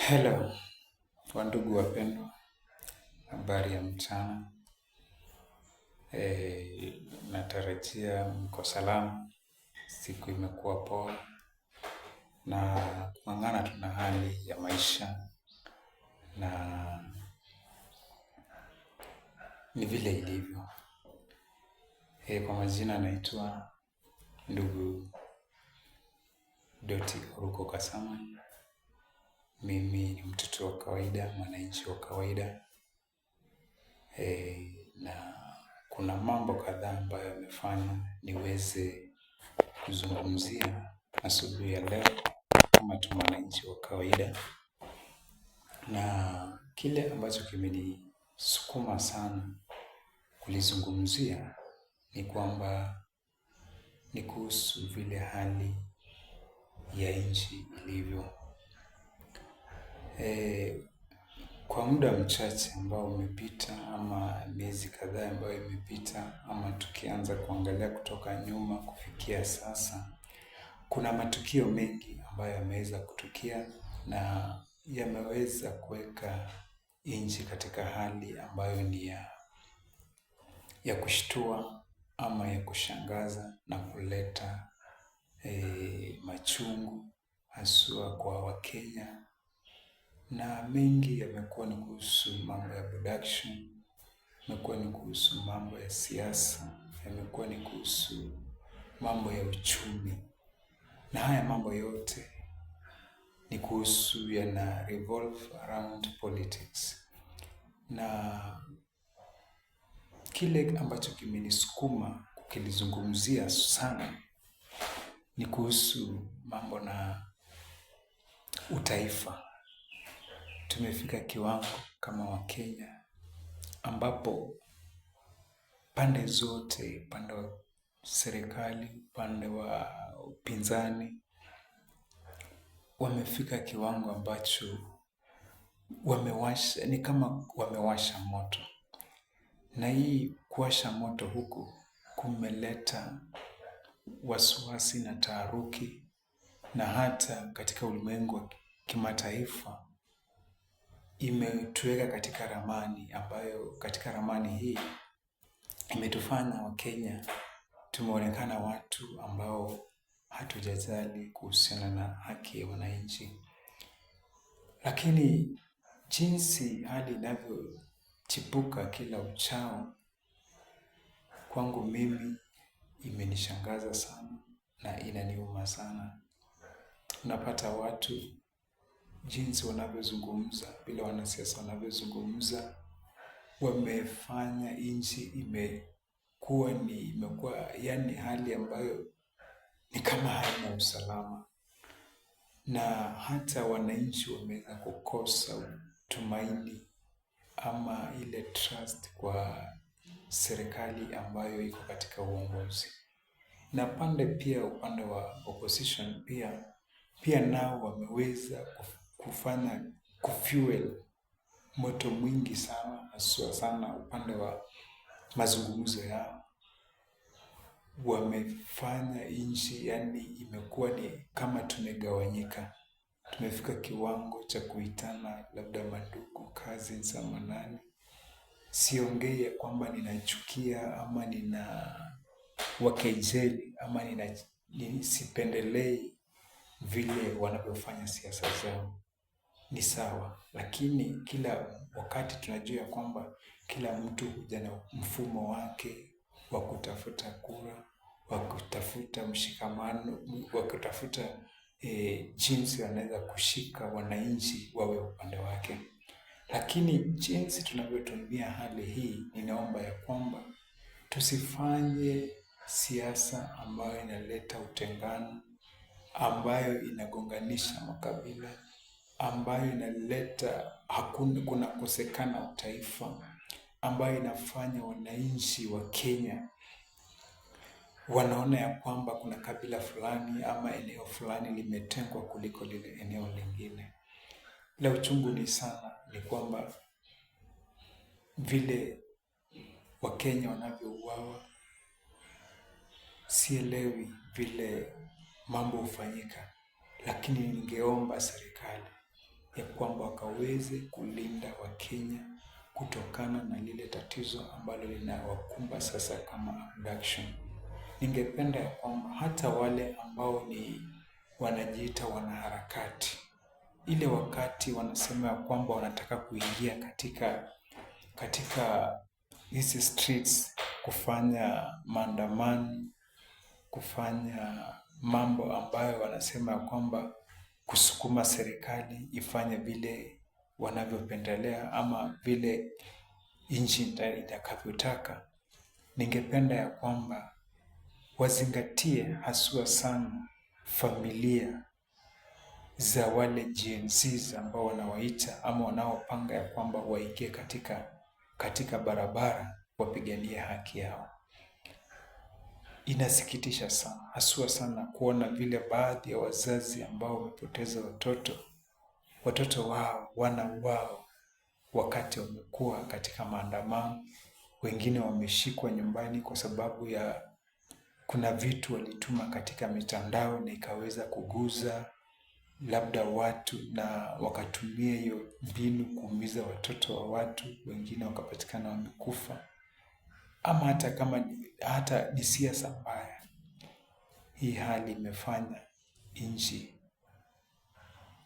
Hello, wandugu wapendwa, habari ya mchana. Natarajia mko salama, siku imekuwa poa na kung'ang'ana tuna hali ya maisha na ni vile ilivyo. Kwa majina naitwa ndugu Doti Oruko Kasama. Mimi ni mtoto wa kawaida, mwananchi wa kawaida. Na kuna mambo kadhaa ambayo yamefanya niweze kuzungumzia asubuhi ya leo kama tu mwananchi wa kawaida, na kile ambacho kimenisukuma sana kulizungumzia ni kwamba ni kuhusu vile hali ya nchi ilivyo. Kwa muda mchache ambao umepita, ama miezi kadhaa ambayo imepita, ama tukianza kuangalia kutoka nyuma kufikia sasa, kuna matukio mengi ambayo yameweza kutukia na yameweza kuweka nchi katika hali ambayo ni ya kushtua ama ya kushangaza na kuleta machungu haswa kwa Wakenya. Na mengi yamekuwa ni kuhusu mambo ya production, yamekuwa ni kuhusu mambo ya siasa, yamekuwa ni kuhusu mambo ya uchumi. Na haya mambo yote ni kuhusu yana revolve around politics. Na kile ambacho kimenisukuma kukilizungumzia sana ni kuhusu mambo na utaifa. Tumefika kiwango kama Wakenya ambapo pande zote, upande wa serikali, upande wa upinzani, wamefika kiwango ambacho wamewasha, ni kama wamewasha moto. Na hii kuwasha moto huku kumeleta wasiwasi na taharuki, na hata katika ulimwengu wa kimataifa imetuweka katika ramani ambayo, katika ramani hii imetufanya Wakenya tumeonekana watu ambao hatujajali kuhusiana na haki ya wananchi. Lakini jinsi hali inavyochipuka kila uchao, kwangu mimi imenishangaza sana na inaniuma sana. Unapata watu jinsi wanavyozungumza, vile wanasiasa wanavyozungumza, wamefanya nchi imekuwa yani hali ambayo ni kama haina usalama, na hata wananchi wameweza kukosa tumaini ama ile trust kwa serikali ambayo iko katika uongozi. Na upande wa opposition pia nao wameweza kufanya kufuel moto mwingi sana, haswa sana upande wa mazungumzo yao. Wamefanya nchi yani imekuwa ni kama tumegawanyika. Tumefika kiwango cha kuitana labda mandugu, cousins ama nani. Siongei ya kwamba ninachukia ama nina wakejeli ama sipendelei vile wanavyofanya siasa zao, ni sawa. Lakini kila wakati tunajua kwamba kila mtu huja na mfumo wake wa kutafuta kura, wa kutafuta mshikamano, wa kutafuta jinsi wanaweza kushika wananchi wawe upande wake. Lakini jinsi tunavyotumia hali hii, ninaomba ya kwamba tusifanye siasa ambayo inaleta utengano, ambayo inagonganisha makabila, ambayo inaleta kunakosekana utaifa, ambayo inafanya wananchi wa Kenya wanaona ya kwamba kuna kabila fulani ama eneo fulani limetengwa kuliko lile eneo lingine. La uchungu ni sana ni kwamba vile Wakenya wanavyouawa, sielewi vile mambo hufanyika, lakini ningeomba serikali ya kwamba wakaweze kulinda Wakenya kutokana na lile tatizo ambalo linawakumba sasa kama abduction. Ningependa ya kwamba hata wale ambao wanajiita wanaharakati, ile wakati wanasema ya kwamba wanataka kuingia katika hizi streets kufanya maandamano, kufanya mambo ambayo wanasema ya kwamba kusukuma serikali ifanye vile wanavyopendelea ama vile nchi itakavyotaka, ningependa ya kwamba wazingatie haswa sana familia za wale Gen Z ambao wanawaita ama wanaopanga ya kwamba waingie katika barabara wapiganie haki yao. Inasikitisha sana, haswa sana kuona vile baadhi ya wazazi ambao wamepoteza watoto wao, wana wao, wakati wamekuwa katika maandamano. Wengine wameshikwa nyumbani kwa sababu ya kuna vitu walituma katika mitandao na ikaweza kuguza labda watu, na wakatumia hiyo mbinu kuumiza watoto wa watu, wengine wakapatikana wamekufa. Ama hata ni siasa mbaya. Hii hali imefanya nchi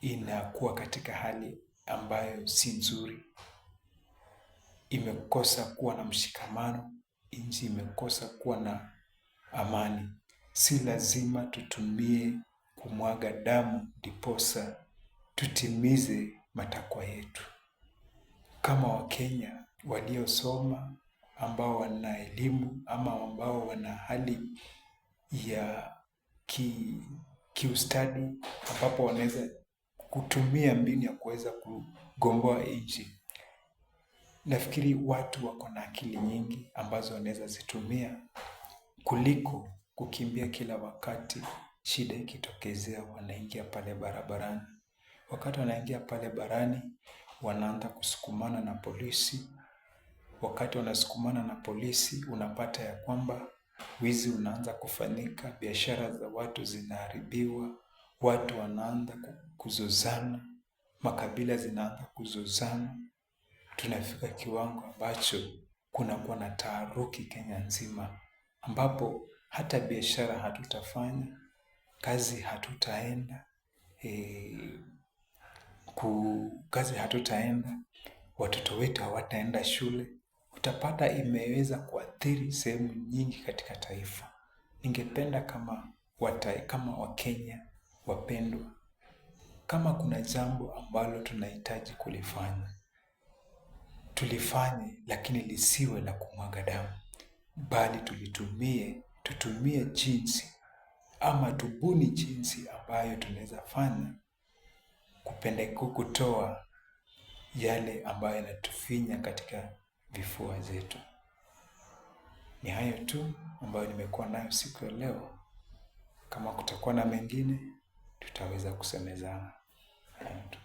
inakuwa katika hali ambayo si nzuri. Imekosa kuwa na mshikamano, nchi imekosa kuwa na amani. Si lazima tutumie kumwaga damu ndiposa tutimize matakwa yetu. Kama Wakenya waliosoma, ambao wana elimu ama ambao wana hali ya kiustadi, ambapo wanaweza kutumia mbinu ya kuweza kugomboa nchi, nafikiri watu wako na akili nyingi ambazo wanaweza zitumia kuliko kukimbia kila wakati shida ikitokezea wanaingia pale barabarani. Wakati wanaingia pale barani, wanaanza kusukumana na polisi. Wakati wanasukumana na polisi, unapata ya kwamba wizi unaanza kufanyika, biashara za watu zinaharibiwa, watu wanaanza kuzozana, makabila zinaanza kuzozana. Tunafika kiwango ambacho kunakuwa na taharuki Kenya nzima, ambapo hata biashara hatutafanya, kazi hatutaenda, watoto wetu hawataenda shule. Utapata imeweza kuathiri sehemu nyingi katika taifa. Ningependa kama Wakenya wapendwa, kama kuna jambo ambalo tunahitaji kulifanya, tulifanye, lakini lisiwe la kumwaga damu, bali tutumie jinsi ama tubuni jinsi ambayo tunaweza fanya kutoa yale ambayo yanatufinya katika vifua zetu. Ni hayo tu ambayo nimekuwa nayo siku ya leo. Kama kutakuwa na mengine, tutaweza kusemezana. Hayo tu.